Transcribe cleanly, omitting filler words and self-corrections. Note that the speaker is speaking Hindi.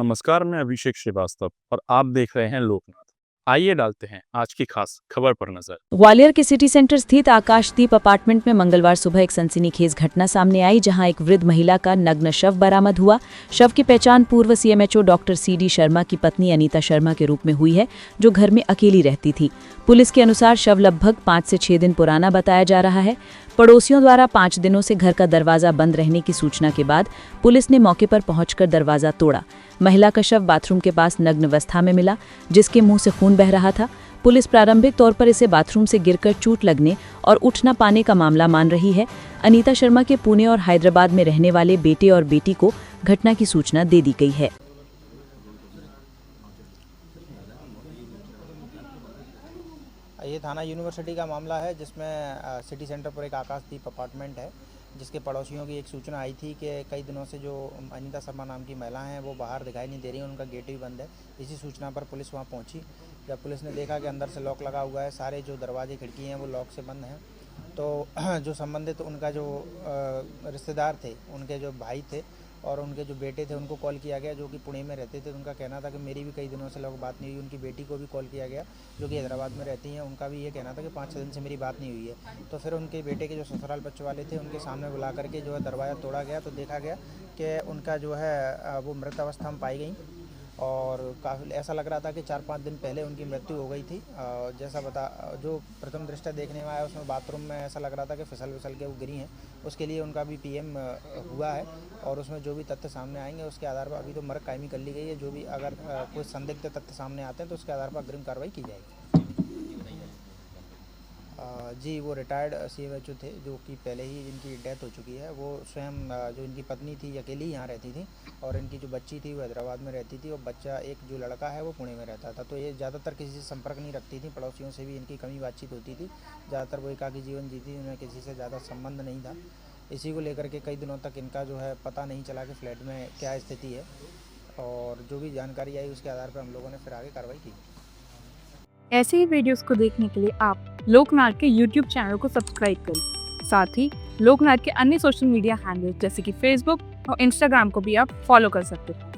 नमस्कार, मैं अभिषेक श्रीवास्तव और आप देख रहे हैं लोकनाथ। आइए डालते हैं आज की खास खबर पर नजर। ग्वालियर के सिटी सेंटर स्थित आकाशदीप अपार्टमेंट में मंगलवार सुबह एक सनसनीखेज घटना सामने आई, जहां एक वृद्ध महिला का नग्न शव बरामद हुआ। शव की पहचान पूर्व सीएमएचओ डॉक्टर सीडी शर्मा की पत्नी अनीता शर्मा के रूप में हुई है, जो घर में अकेली रहती थी। पुलिस के अनुसार शव लगभग 5 से 6 दिन पुराना बताया जा रहा है। पड़ोसियों द्वारा 5 दिनों से घर का दरवाजा बंद रहने की सूचना के बाद पुलिस ने मौके पर पहुंचकर दरवाजा तोड़ा। महिला का शव बाथरूम के पास नग्न अवस्था में मिला, जिसके मुंह से खून बह रहा था। पुलिस प्रारंभिक तौर पर इसे बाथरूम से गिरकर चोट लगने और उठ न पाने का मामला मान रही है। अनीता शर्मा के पुणे और हैदराबाद में रहने वाले बेटे और बेटी को घटना की सूचना दे दी गई है। ये थाना यूनिवर्सिटी का मामला है, जिसमें सिटी सेंटर पर एक आकाशदीप अपार्टमेंट है, जिसके पड़ोसियों की एक सूचना आई थी कि कई दिनों से जो अनीता शर्मा नाम की महिला हैं वो बाहर दिखाई नहीं दे रही हैं, उनका गेट भी बंद है। इसी सूचना पर पुलिस वहां पहुंची। जब पुलिस ने देखा कि अंदर से लॉक लगा हुआ है, सारे जो दरवाजे खिड़की हैं वो लॉक से बंद हैं, तो जो संबंधित उनका जो रिश्तेदार थे, उनके जो भाई थे और उनके जो बेटे थे, उनको कॉल किया गया, जो कि पुणे में रहते थे। उनका कहना था कि मेरी भी कई दिनों से लोग बात नहीं हुई। उनकी बेटी को भी कॉल किया गया, जो कि हैदराबाद में रहती हैं। उनका भी ये कहना था कि 5-6 दिन से मेरी बात नहीं हुई है। तो फिर उनके बेटे के जो ससुराल बच्चों वाले थे, उनके सामने बुला करके जो है दरवाज़ा तोड़ा गया, तो देखा गया कि उनका जो है वो मृत अवस्था में पाई गई और काफ़ी ऐसा लग रहा था कि 4-5 दिन पहले उनकी मृत्यु हो गई थी। जैसा जो प्रथम दृष्टया देखने में आया, उसमें बाथरूम में ऐसा लग रहा था कि फिसल के वो गिरी हैं। उसके लिए उनका भी पीएम हुआ है और उसमें जो भी तथ्य सामने आएंगे उसके आधार पर अभी तो मर्ग कायमी कर ली गई है। जो भी अगर कोई संदिग्ध तथ्य सामने आते हैं तो उसके आधार पर अग्रिम कार्रवाई की जाएगी। जी, वो रिटायर्ड सीएमएचओ थे, जो कि पहले ही जिनकी डेथ हो चुकी है। वो स्वयं जो इनकी पत्नी थी अकेली यहाँ रहती थी और इनकी जो बच्ची थी वो हैदराबाद में रहती थी और बच्चा एक जो लड़का है वो पुणे में रहता था। तो ये ज़्यादातर किसी से संपर्क नहीं रखती थी, पड़ोसियों से भी इनकी कमी बातचीत होती थी। ज़्यादातर वो एकाकी जीवन जीती, उन्हें किसी से ज़्यादा संबंध नहीं था। इसी को लेकर के कई दिनों तक इनका जो है पता नहीं चला कि फ्लैट में क्या स्थिति है, और जो भी जानकारी आई उसके आधार पर हम लोगों ने फिर आगे कार्रवाई की। ऐसे ही वीडियोस को देखने के लिए आप लोकनाथ के YouTube चैनल को सब्सक्राइब करें। साथ ही लोकनाथ के अन्य सोशल मीडिया हैंडल्स जैसे कि फेसबुक और इंस्टाग्राम को भी आप फॉलो कर सकते हैं।